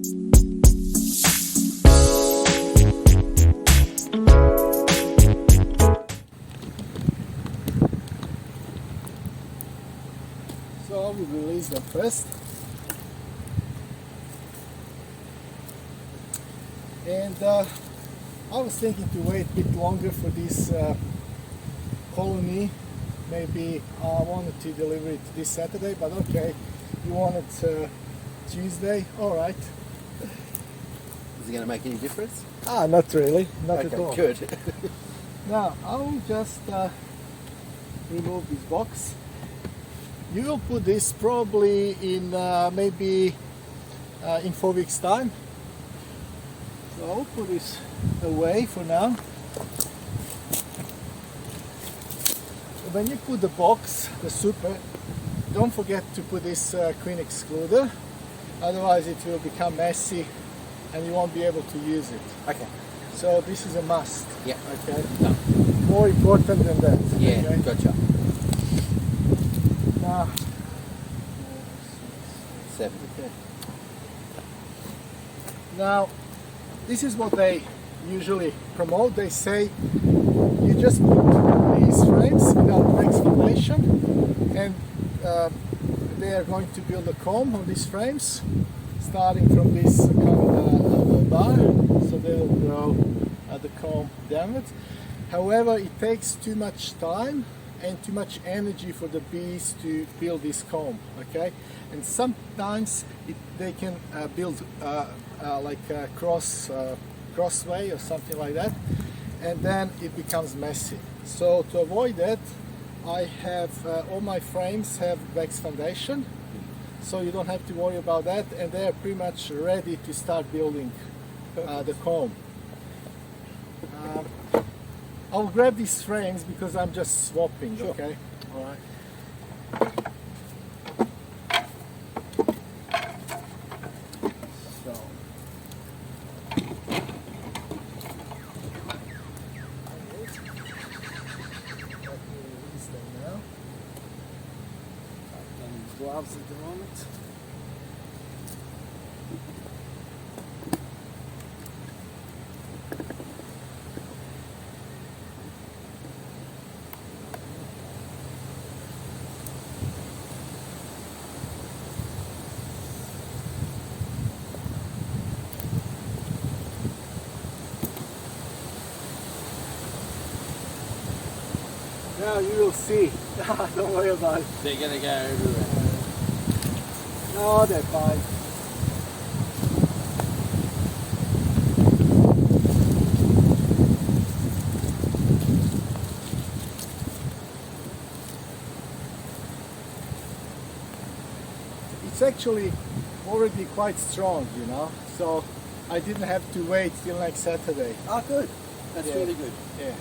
So we release them first. And I was thinking to wait a bit longer for this colony. Maybe I wanted to deliver it this Saturday, but okay, you want it Tuesday, alright. Is it going to make any difference? Not really, not at all. Okay, good. Now, I will just remove this box. You will put this probably in maybe in 4 weeks time. So I'll put this away for now. When you put the box, the super, don't forget to put this queen excluder, otherwise it will become messy and you won't be able to use it. Okay. So this is a must. Yeah. Okay. Done. More important than that. Yeah, okay? gotcha. Now, 7. okay. Now, this is what they usually promote. They say you just put these frames without next foundation, and they are going to build a comb on these frames, starting from this bar, so they will grow the comb downwards. However, it takes too much time and too much energy for the bees to build this comb, okay? And sometimes they can build like a crossway or something like that, and then it becomes messy. So to avoid that, I have all my frames have wax foundation, so you don't have to worry about that, and they are pretty much ready to start building the comb. I'll grab these frames because I'm just swapping, sure. Okay? All right. So. Release them now. I've done gloves at the moment. Now you will see. Don't worry about it. They're going to go everywhere. No, they're fine. It's actually already quite strong, you know, so I didn't have to wait till next Saturday. Oh, good. That's Yeah. really good. Yeah.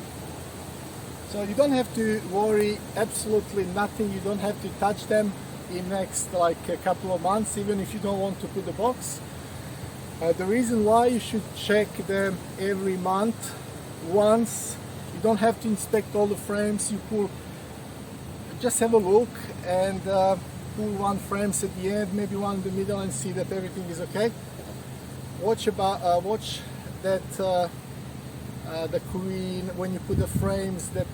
So you don't have to worry absolutely nothing. You don't have to touch them in next like a couple of months, even if you don't want to put the box. The reason why you should check them every month once. You don't have to inspect all the frames. You pull, just have a look and pull one frames at the end, maybe one in the middle, and see that everything is okay. Watch that the queen, when you put the frames, that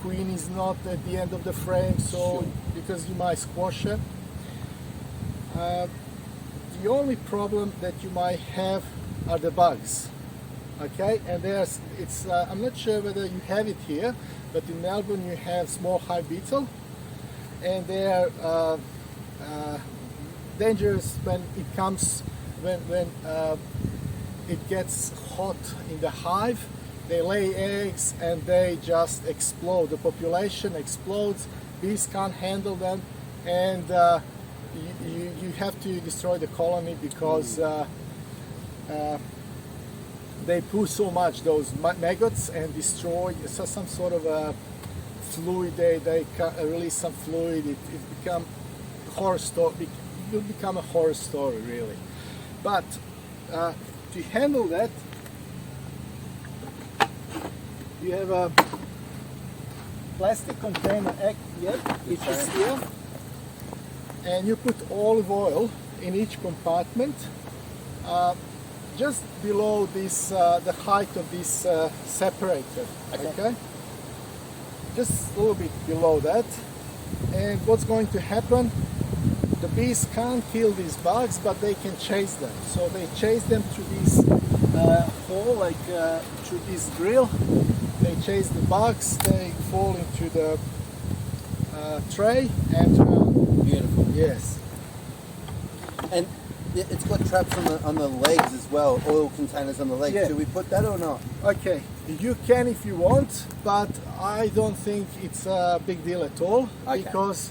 queen is not at the end of the frame, so Sure. because you might squash it. The only problem that you might have are the bugs, okay? And I'm not sure whether you have it here, but in Melbourne you have small hive beetle, and they are dangerous when it comes when it gets hot in the hive. They lay eggs and they just explode. The population explodes. Bees can't handle them, and you have to destroy the colony because they poo so much, those maggots, and destroy some sort of a fluid. They release some fluid. It become horror story. It will become a horror story, really. But to handle that, you have a plastic container, which is here, and you put olive oil in each compartment, just below this, the height of this separator. Okay. Just a little bit below that. And what's going to happen? The bees can't kill these bugs, but they can chase them. So they chase them through this hole, like through this drill. They chase the bugs. They fall into the tray and Beautiful. yes. And it's got traps on the legs as well, oil containers on the legs. Yeah. Should we put that or not? Okay, you can if you want, but I don't think it's a big deal at all. Okay. Because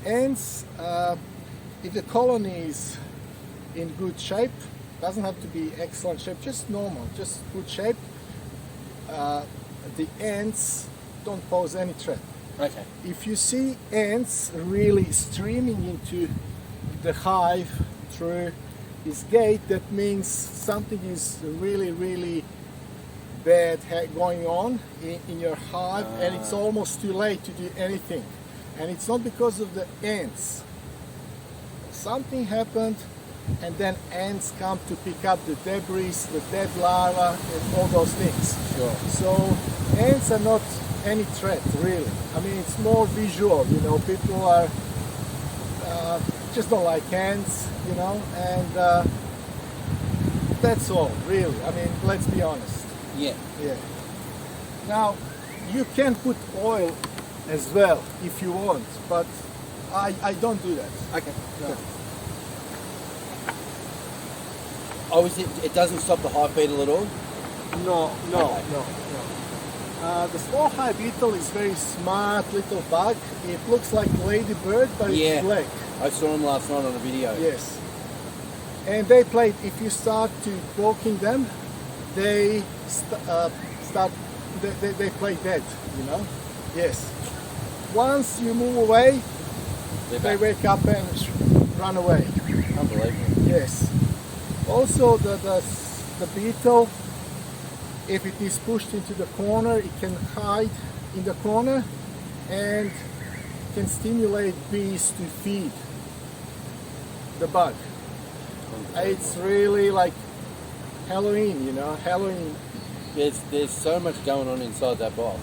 ants, if the colony is in good shape, doesn't have to be excellent shape, just normal, just good shape, the ants don't pose any threat. Okay. If you see ants really streaming into the hive through this gate, that means something is really bad going on in your hive, and it's almost too late to do anything. And it's not because of the ants. Something happened, and then ants come to pick up the debris, the dead larvae, and all those things. Sure. So ants are not any threat, really. I mean, it's more visual, you know, people are just don't like ants, you know, and that's all, really. I mean, let's be honest. Yeah. Yeah. Now, you can put oil as well if you want, but I don't do that. Okay. No. Obviously, it doesn't stop the hive beetle at all. No. Okay. The small hive beetle is very smart little bug. It looks like ladybird, but Yeah. it's black. I saw them last night on a video. Yes. And they play, if you start to poking them, they they play dead, you know? Yes. Once you move away, They're they back. wake up and run away. Unbelievable. Yes. Also, the beetle, if it is pushed into the corner, it can hide in the corner and can stimulate bees to feed the bug. It's really like Halloween, you know, Halloween. There's so much going on inside that box.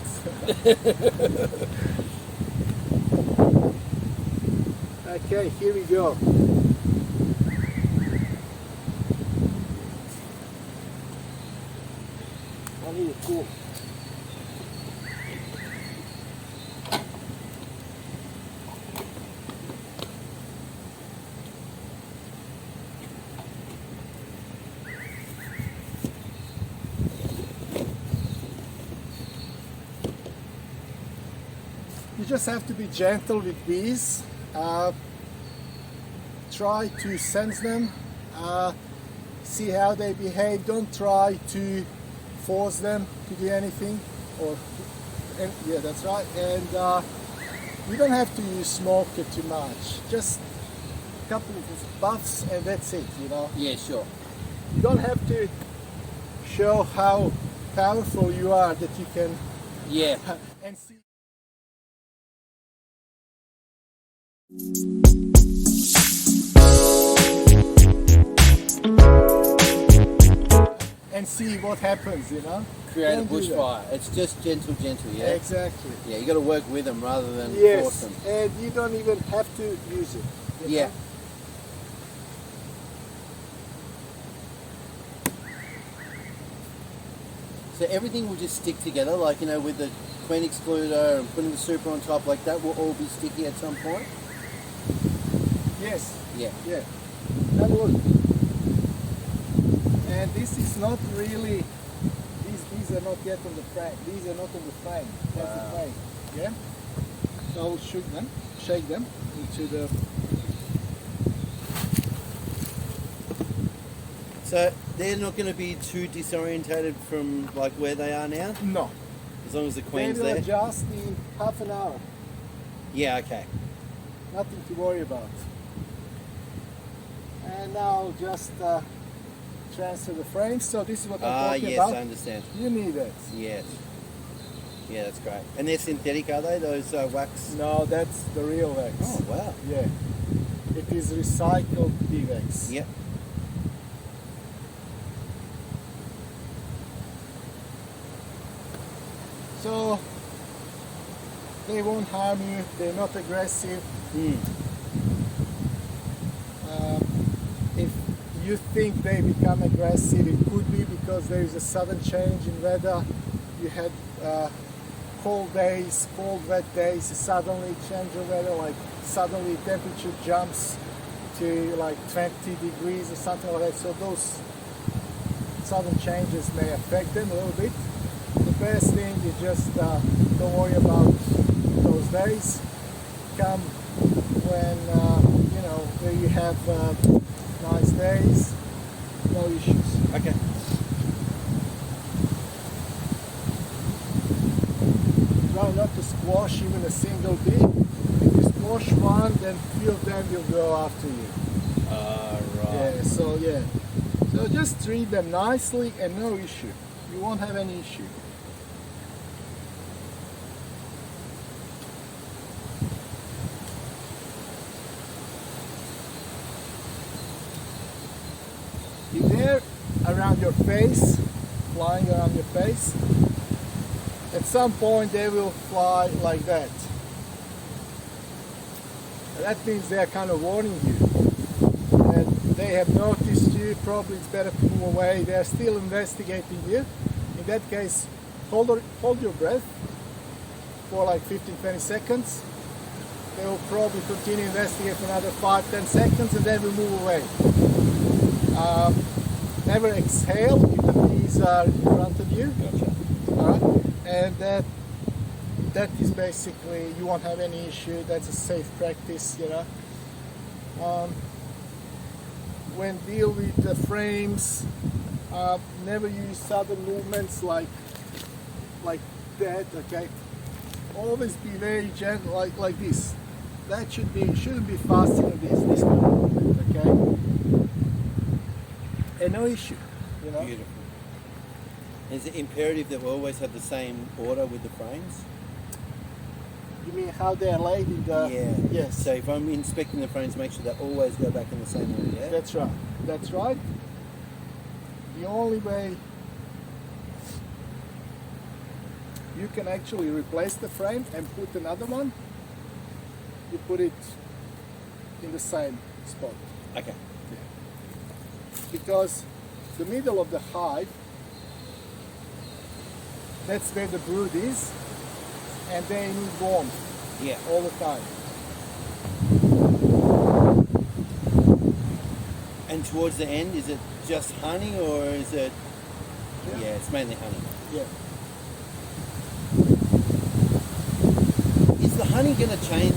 Okay, here we go. I need a cool. You just have to be gentle with bees. Try to sense them, see how they behave. Don't try to force them to do anything. Yeah, that's right. And you don't have to use smoker too much. Just a couple of puffs and that's it. You know. Yeah, sure. You don't have to show how powerful you are that you can. Yeah. And see. And see what happens, you know. Create a Don't do that. bushfire. It's just gentle, yeah? Exactly. Yeah, you got to work with them rather than force Yes, them. and you don't even have to use it. you Yeah. know? So everything will just stick together, like, you know, with the queen excluder and putting the super on top, like that will all be sticky at some point? Yes. Yeah. Yeah. Have a look. And this is not really. These are not yet on the frame. These are not on the frame. That's Wow. the frame. Yeah. So I'll shake them into the. So they're not going to be too disorientated from like where they are now, No. as long as the They queen's will there. adjust in half an hour. Yeah, okay. Nothing to worry about. And now I'll just transfer the frames. So this is what I'm talking Yes, about. I understand. You need it. Yes. Yeah, that's great. And they're synthetic, are they? Those wax? No, that's the real wax. Oh, wow. Yeah. It is recycled Beewax. Yep. So they won't harm you. They're not aggressive. If you think they become aggressive, it could be because there is a sudden change in weather. You had cold days, cold wet days, suddenly change of weather, like suddenly temperature jumps to like 20 degrees or something like that. So those sudden changes may affect them a little bit. The best thing is just don't worry about those days. Come when where you have nice days, no issues. Okay. Try not to squash even a single bee. If you squash one, then few of them will go after you. Right. So just treat them nicely and no issue. You won't have any issue. If they're around your face, flying around your face, at some point they will fly like that. That means they are kind of warning you. And they have noticed you, probably it's better to move away. They are still investigating you. In that case, hold your breath for like 15-20 seconds. They will probably continue investigating for another 5-10 seconds and then will move away. Never exhale if the bees are in front of you. Gotcha. Alright? And that is basically, you won't have any issue. That's a safe practice, when deal with the frames, never use sudden movements like that, okay? Always be very gentle, like this. That shouldn't be faster than this kind of movement, okay? And no issue, Beautiful. Is it imperative that we always have the same order with the frames? You mean how they are laid in the... Yeah. Yes. So if I'm inspecting the frames, make sure they always go back in the same order, yeah? That's right. That's right. The only way you can actually replace the frame and put another one, you put it in the same spot. Okay. Because the middle of the hive, that's where the brood is, and they need warmth all the time. And towards the end, is it just honey or is it... Yeah, it's mainly honey. Yeah. Is the honey going to change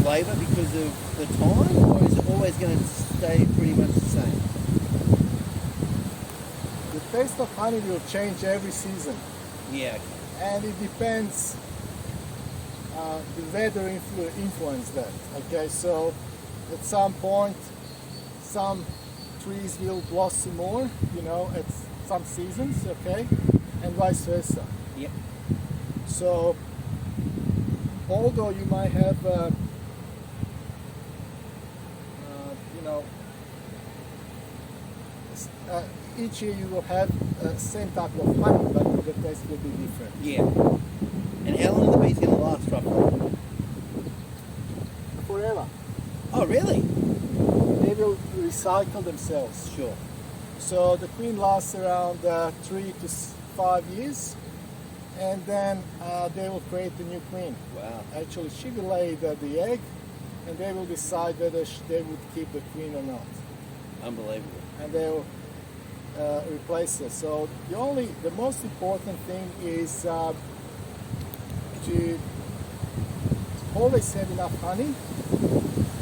flavour because of the time, or is it always going to stay pretty much the same? The taste of honey will change every season. Yeah. And it depends, the weather influence that. Okay, so at some point, some trees will blossom more, at some seasons, okay, and vice versa. Yep. So, although you might have, each year you will have same type of honey, but the taste will be different. Yeah. And how long are the bees going to last, roughly? Forever. Oh, really? They will recycle themselves. Sure. So the queen lasts around 3 to 5 years, and then they will create a new queen. Wow. Actually, she will lay the egg, and they will decide whether they would keep the queen or not. Unbelievable. And they will replace her. So the most important thing is to always have enough honey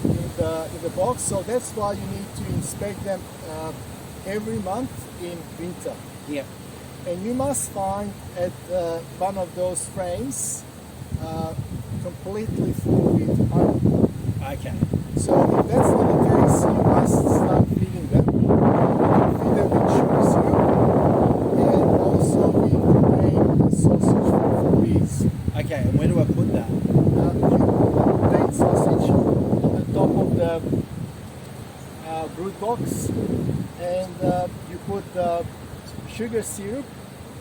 in the box. So that's why you need to inspect them every month in winter. Yep. And you must find at one of those frames completely full with honey. Okay. So if that's not the case, you must start feeding them. Feed them with sugar syrup and also with plain sausage for bees. Okay, and where do I put that? You put plain sausage on the top of the brood box, and you put sugar syrup.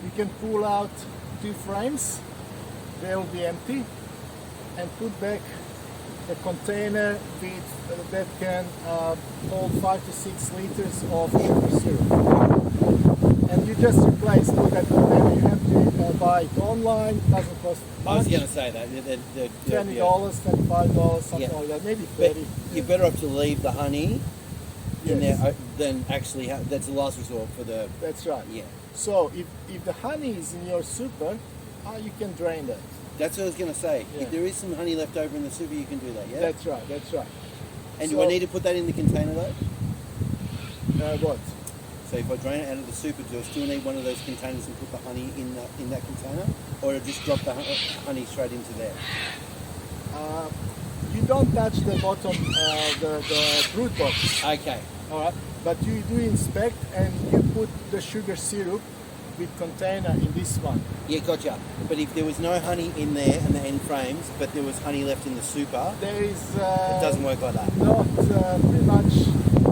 You can pull out 2 frames they will be empty, and put back a container that can hold 5 to 6 liters of sugar syrup. And you just replace with that container. You have to buy it online. Doesn't cost much. I was going to say that. $20, $25, something like that. Maybe But 30. you're better off to leave the honey in Yes. there than actually that's the last resort for the. That's right. Yeah. So if the honey is in your super, you can drain that. That's what I was going to say. Yeah. If there is some honey left over in the super, you can do that, yeah? That's right. That's right. And do I need to put that in the container though? What? So if I drain it out of the super, do I still need one of those containers and put the honey in that container? Or do I just drop the honey straight into there? You don't touch the bottom, the brood box. Okay. All right. But you do inspect and you put the sugar syrup with container in this one. Yeah, gotcha. But if there was no honey in there and the end frames, but there was honey left in the super, There is. it doesn't work like that. Not pretty much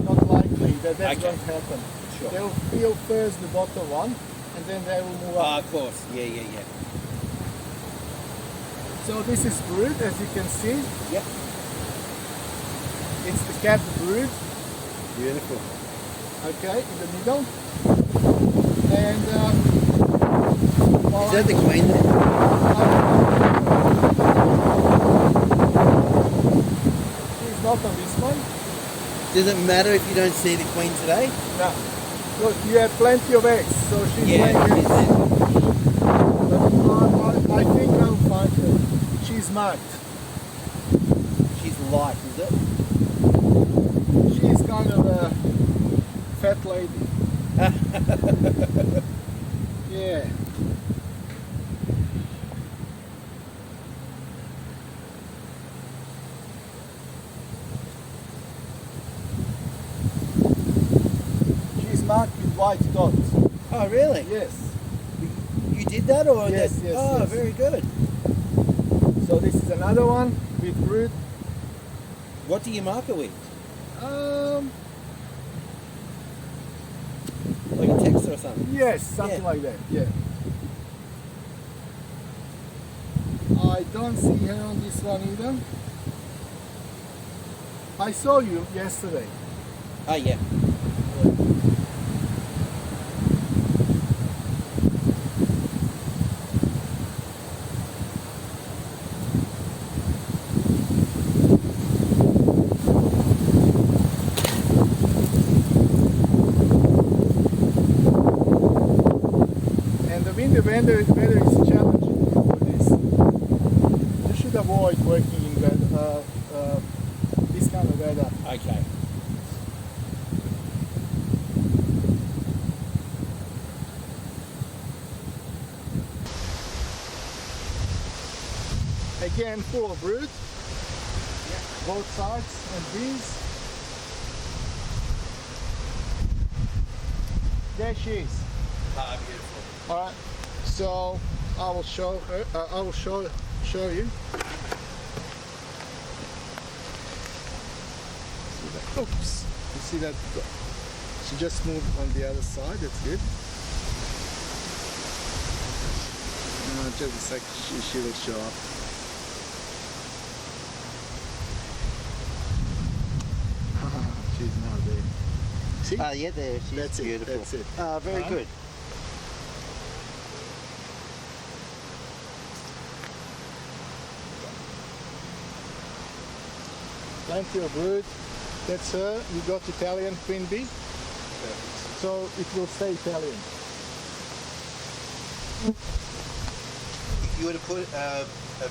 not likely that that's Okay. going to happen. Sure. They'll fill first the bottom one, and then they will move up. Of course. Yeah. So this is brood, as you can see. Yep. It's the capped brood, Beautiful. okay, in the middle. And Is that the queen there? she's not on this one. Does it matter if you don't see the queen today? No. Look, you have plenty of eggs, so she's laying Yeah. eggs. But I think I'll find her. She's marked. She's light, is it? She's kind of a fat lady. Yeah. She's marked with white dots. Oh, really? Yes. You did that, or Yes, that? yes, Oh, yes. very good. So this is another one with brood. What do you mark her with? Like a text or something? Yes, something Yeah. like that. Yeah. I don't see her on this one either. I saw you yesterday. Oh, yeah. And the weather is challenging for this. You should avoid working in this kind of weather. Okay. Again, full of brood. Both sides and these. There she is. Ah, beautiful. All right. So I will show her. I will show you. See that? Oops. You see that? She just moved on the other side. That's good. Just a sec. She will show up. She's now there. See? Ah, yeah, there. She's That's it, beautiful. that's it. Ah, very Uh-huh. good. Plenty of brood. That's her. You got Italian queen bee. So it will stay Italian. If you were to put a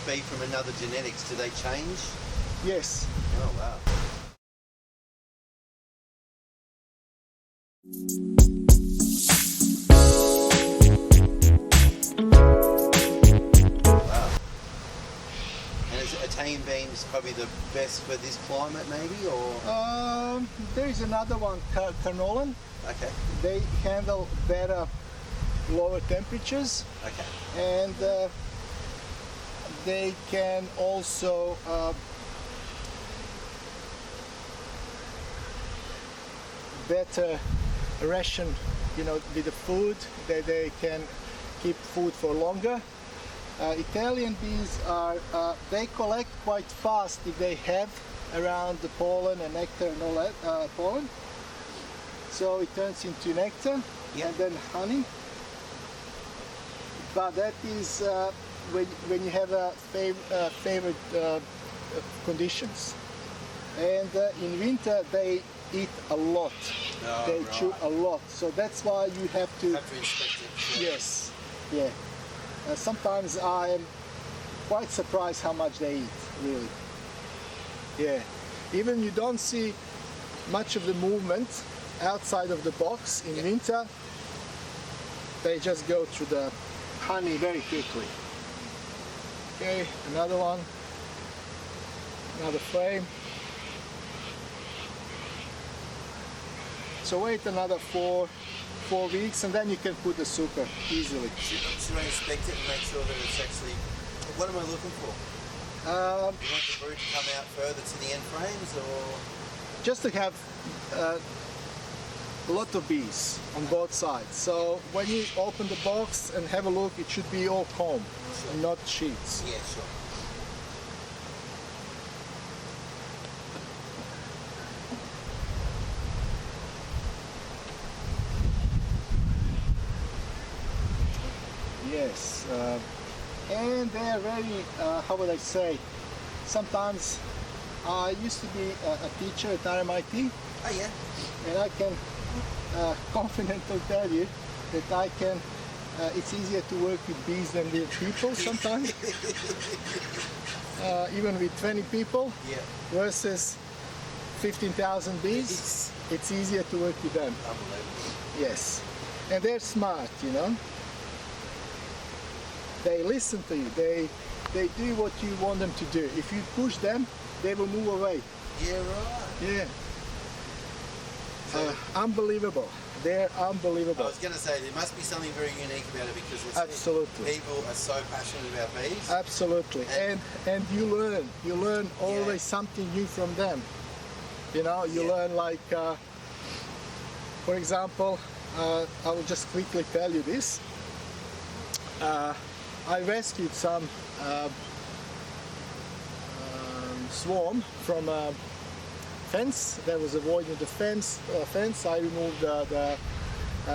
bee from another genetics, do they change? Yes. Oh, wow. Wow. And is Italian beans probably the best for this climate, maybe, or? There is another one, canolan. Okay. They handle better lower temperatures, Okay. and they can also better ration, with the food. They can keep food for longer. Italian bees are, they collect quite fast if they have around the pollen and nectar and all that pollen. So it turns into nectar and then honey. But that is when you have favorite conditions. And in winter they eat a lot. They chew a lot. So that's why you have to inspect it. Yes, yeah. Sometimes I am quite surprised how much they eat, really. Yeah. Even you don't see much of the movement outside of the box in winter. They just go through the honey very quickly. Okay, another one. Another frame. So wait another four weeks and then you can put the super easily. Should I inspect it and make sure that it's actually... What am I looking for? Do you want the brood to come out further to the end frames, or...? Just to have a lot of bees on both sides. So when you open the box and have a look, it should be all comb, not sheets. Yeah, sure. Yes, and they're very, how would I say, sometimes I used to be a teacher at RMIT. Oh yeah? And I can confidently tell you that I can, it's easier to work with bees than with people sometimes. Even with 20 people versus 15,000 bees, it's easier to work with them. Unbelievable. Yes, and they're smart, you know. They listen to you. They do what you want them to do. If you push them, they will move away. Yeah, right. Yeah. Unbelievable. They're unbelievable. I was going to say, there must be something very unique about it because it's absolutely. People are so passionate about bees. Absolutely. And you learn always something new from them. You know, you learn like, for example, I will just quickly tell you this. I rescued some swarm from a fence. There was avoiding the fence. I removed the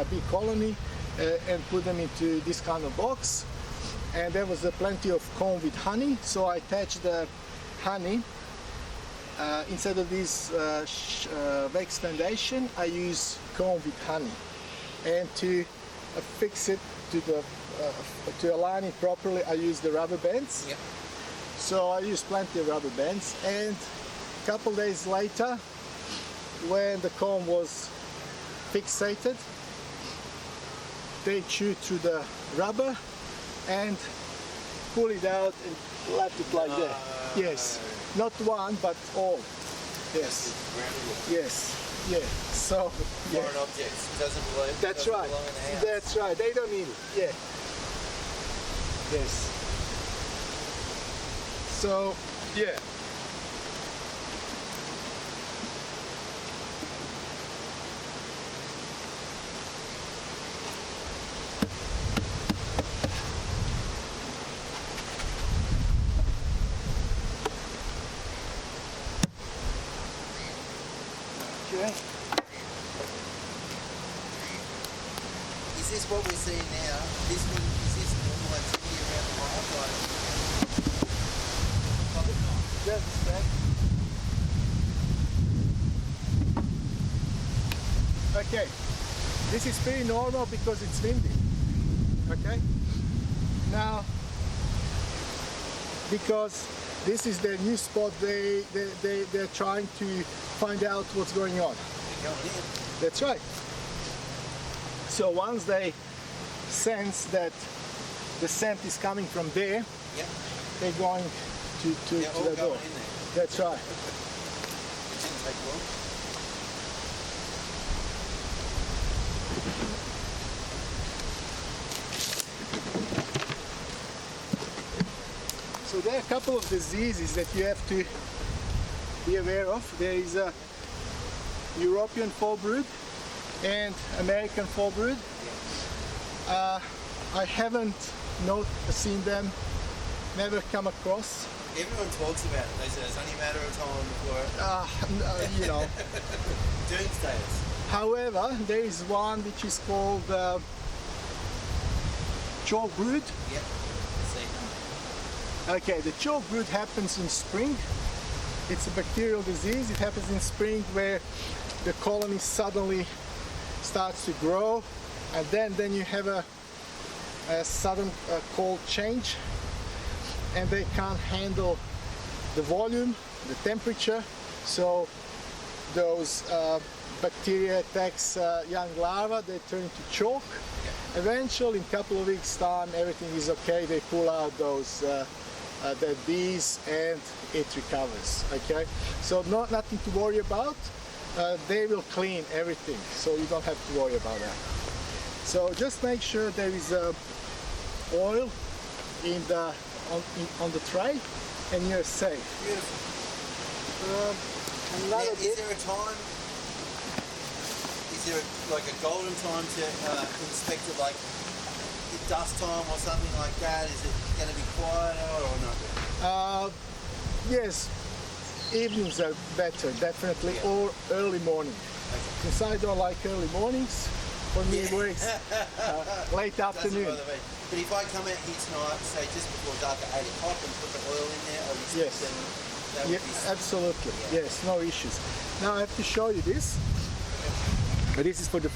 bee colony and put them into this kind of box. And there was plenty of comb with honey, so I attached the honey. Instead of this wax foundation, I use comb with honey. And to fix it to align it properly, I use the rubber bands. Yep. So I use plenty of rubber bands, and a couple days later, when the comb was fixated, they chew through the rubber and pull it out and left it like that. Yes, not one but all. Yes. Yes. Yeah. So. Foreign objects doesn't belong. That's doesn't right. belong in the house. That's right. They don't need it. Yeah. Yes. So, yeah. Okay. Is this what we're seeing now? Is this normal activity around the hive? Just a sec. Okay. This is pretty normal because it's windy. Okay. Now, because this is their new spot, they're trying to find out what's going on. They're going in. That's right. So once they sense that the scent is coming from there, they're going to the door. In there. That's right. It didn't take long. So there are a couple of diseases that you have to be aware of. There is a European fall brood and American fall brood. I haven't seen them never come across. Everyone talks about it. They say it's only a matter of time before You know. doomsdayers. However, there is one which is called chalk brood. Yep. See. Okay, the chalk brood happens in spring. It's a bacterial disease. It happens in spring where the colony suddenly starts to grow, and then you have a sudden cold change, and they can't handle the volume, the temperature, so those bacteria attacks young larvae, they turn into chalk. Eventually, in a couple of weeks time, everything is okay, they pull out those dead bees and it recovers, okay? So nothing to worry about. They will clean everything, so you don't have to worry about that. So just make sure there is oil in the on the tray, and you're safe. Beautiful. Another Is there a time? Is there like a golden time to inspect it, like dusk time or something like that? Is it going to be quieter or not? Yes, evenings are better, definitely, Yeah. or early morning. Okay. Since I don't like early mornings, for me it Yeah. works late Doesn't afternoon. bother me. But if I come out here tonight, say just before dark at 8 o'clock and put the oil in there, obviously, Yes. then that Yeah, would be... absolutely. Yeah. Yes, no issues. Now I have to show you this. This is for the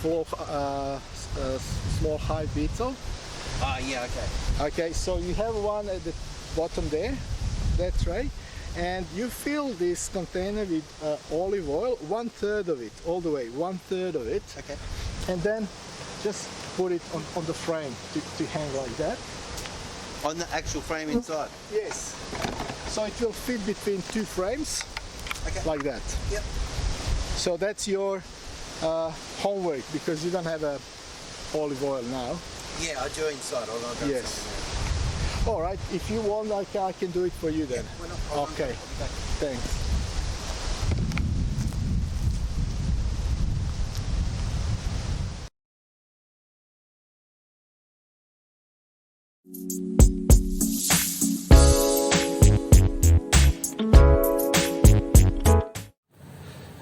small hive beetle. Ah, yeah, okay. Okay, so you have one at the bottom there, that's right, and you fill this container with olive oil, 1/3 of it, all the way, 1/3 of it, Okay. and then just put it on the frame to hang like that. On the actual frame inside? Yes. So it will fit between two frames, Okay. like that. Yep. So that's your homework, because you don't have a olive oil now. Yeah, I do inside. I'll grab Yes. something All right, if you want, I can do it for you then. there. We're not Okay, thanks.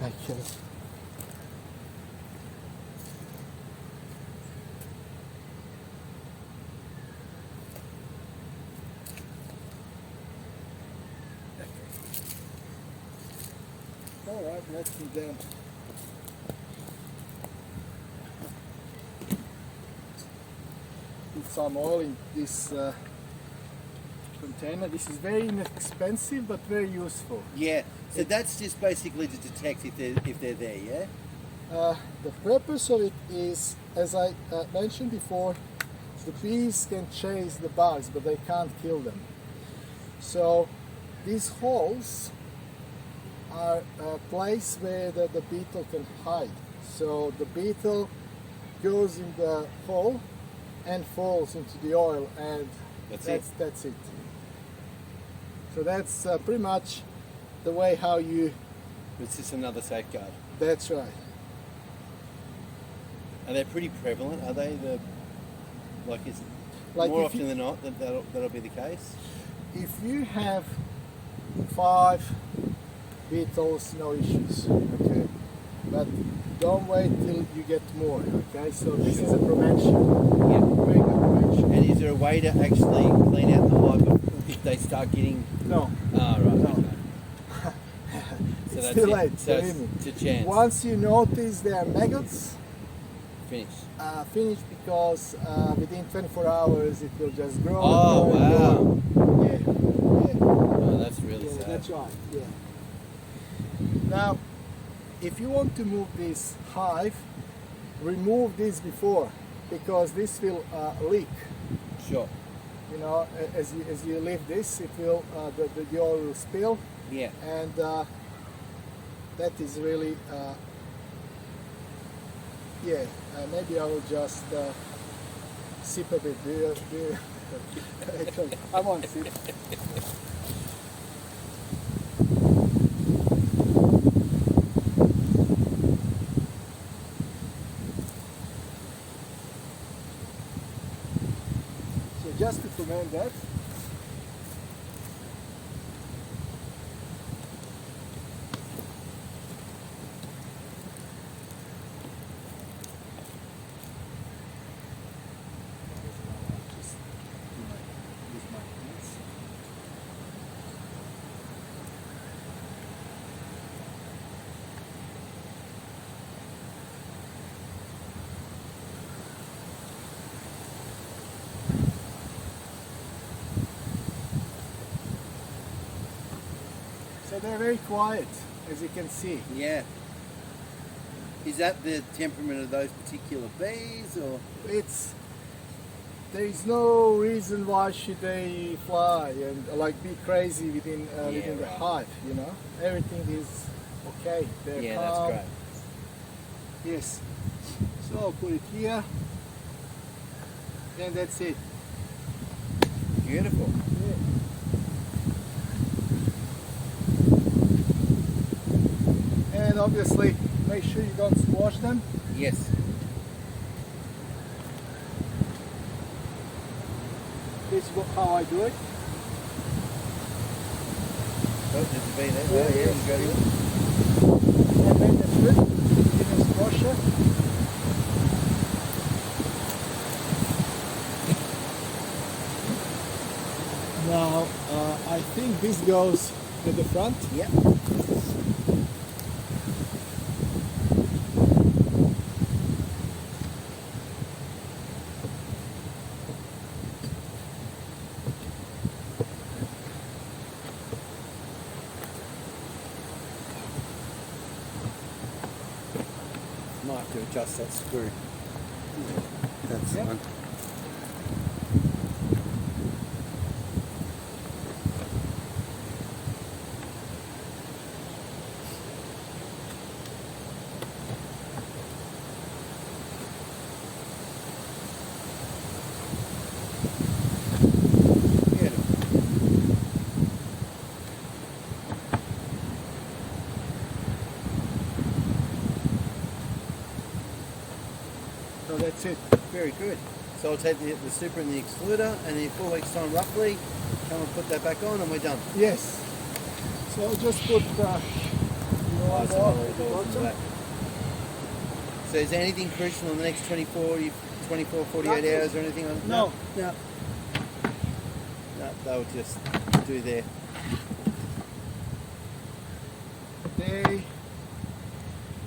Okay. All right, let's do that. Put some oil in this container. This is very inexpensive but very useful. Yeah, so that's just basically to detect if they're there, yeah? The purpose of it is, as I mentioned before, the bees can chase the bugs, but they can't kill them. So these holes are a place where the beetle can hide. So the beetle goes in the hole and falls into the oil, and that's it. So that's pretty much the way how you... It's just another safeguard. That's right. Are they pretty prevalent? Are they like is Like more if often you- than not that'll be the case? If you have 5 beetles, no issues, okay? But don't wait till you get more, okay? So this is a prevention, Yeah. very good prevention. And is there a way to actually clean out the hive if they start getting? No, Ah, right. No. Okay. So it's that's too it. late, So believe me. it's a chance. Once you notice there are maggots, Finish. finish, because within 24 hours it will just grow. Oh, and grow. wow. Yeah, yeah. Oh, that's really Yeah, sad. that's right. Yeah. Now, if you want to move this hive, remove this before, because this will leak. Sure. You know, as you leave this, it will the oil will spill, Yeah. and that is really yeah. Maybe I will just sip a bit. Actually, I won't sip. So just to prevent that, So they're very quiet, as you can see. Yeah. Is that the temperament of those particular bees, or? There is no reason why should they fly and like be crazy within the hive. You know, everything is okay. They're calm. That's great. Yes. So I'll put it here, and that's it. Beautiful. Yeah. And obviously, make sure you don't squash them. Yes. This is how I do it. Oh, there's a bee there. Oh, yeah, you got him. And then that's good. You can squash it. Now, I think this goes at the front. Yep. Might have to adjust that screw. That's Yep. fine. So that's it. Very good. So I'll take the super and the excluder, and in 4 weeks' time roughly, come and put that back on, and we're done. Yes. So I'll just put one more at the bottom. So is there anything crucial in the next 24, 48 hours or anything? No. No, they'll just do their...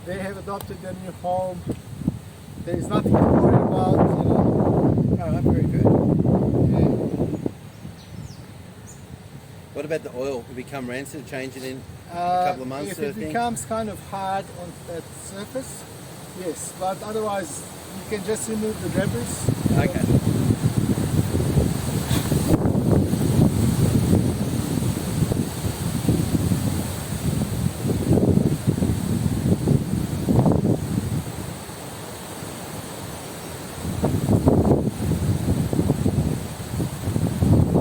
They have adopted their new home. There is nothing to worry about, you know. Oh, very good. Yeah. What about the oil? Will it become rancid? Change it in a couple of months If sort it of thing? becomes kind of hard on that surface, yes. But otherwise, you can just remove the debris. Okay.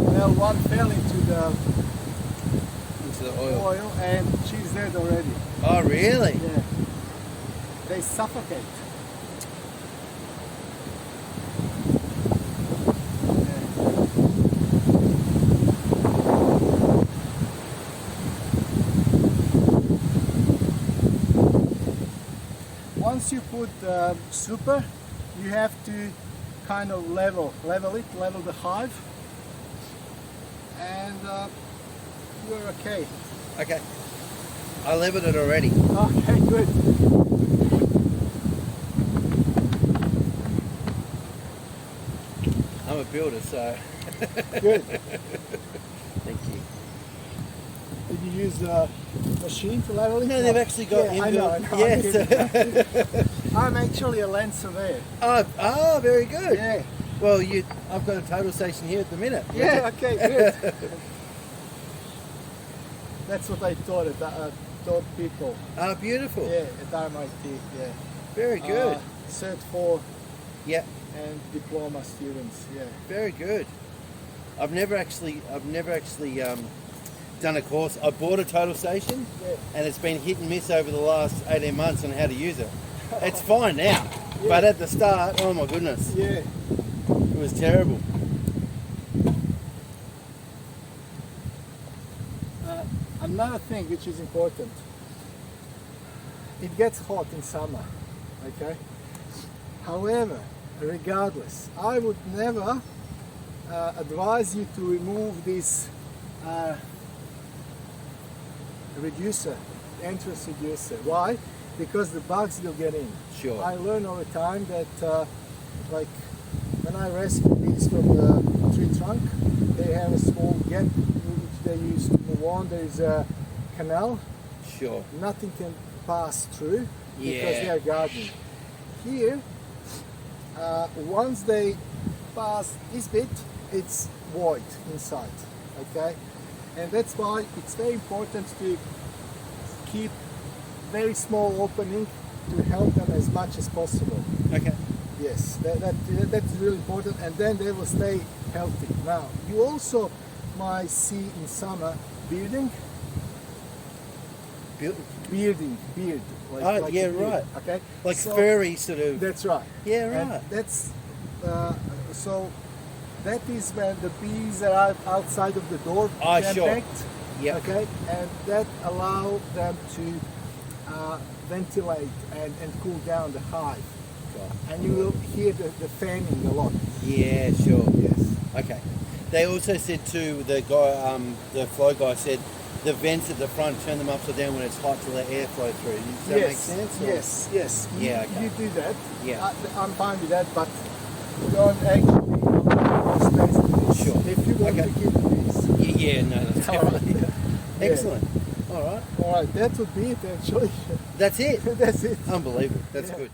Well, one fell into the Into the oil. and she's dead already. Oh, really? Yeah. They suffocate. Once you put super, you have to kind of level the hive, and you're okay. Okay. I leveled it already. Okay, good. I'm a builder, so... Good. Thank you. Did you use a machine to level it? No, they've actually got I know. Yes. I'm actually a land surveyor. Oh, very good. Yeah. Well, I've got a total station here at the minute. Yeah, okay, good. That's what I taught people. Oh, beautiful. Yeah, at RMIT, yeah. Very good. Cert 4 Yeah, and diploma students, yeah. very good. I've never actually done a course. I bought a total station, Yeah. and it's been hit and miss over the last 18 months on how to use it. It's fine now, but at the start, oh my goodness, Yeah. it was terrible. Another thing which is important, it gets hot in summer, okay? However, regardless, I would never advise you to remove this reducer, entrance reducer. Why? Because the bugs will get in. Sure. I learn over time that like when I rescue bees from the tree trunk, they have a small gap which they use to move on. There is a canal, Sure. nothing can pass through because Yeah. they are gardening. Here, once they pass this bit, it's void inside, okay? And that's why it's very important to keep very small opening to help them as much as possible. Okay. Yes, that's really important, and then they will stay healthy. Now, you also might see in summer bearding. Beard. Oh, yeah, a beard, right. Okay. Like So, furry sort of. That's right. Yeah, And right. that's so. That is when the bees are outside of the door Ah, sure. jam-packed, Yep. okay, and that allow them to ventilate and cool down the hive. And you will hear the fanning a lot. Yeah, sure. Yes. Okay. They also said too, the guy, the flow guy said, the vents at the front, turn them upside down when it's hot to let air flow through. Does that make sense? Or? Yes. Yeah, You, okay. you do that. Yeah. I'm fine with that, but don't actually allow space for this. Sure. If you want Okay. to keep this. Yeah, no, that's All right. definitely. Yeah. Excellent. All right. All right, that would be it actually. That's it. That's it. Unbelievable. That's Yeah. good.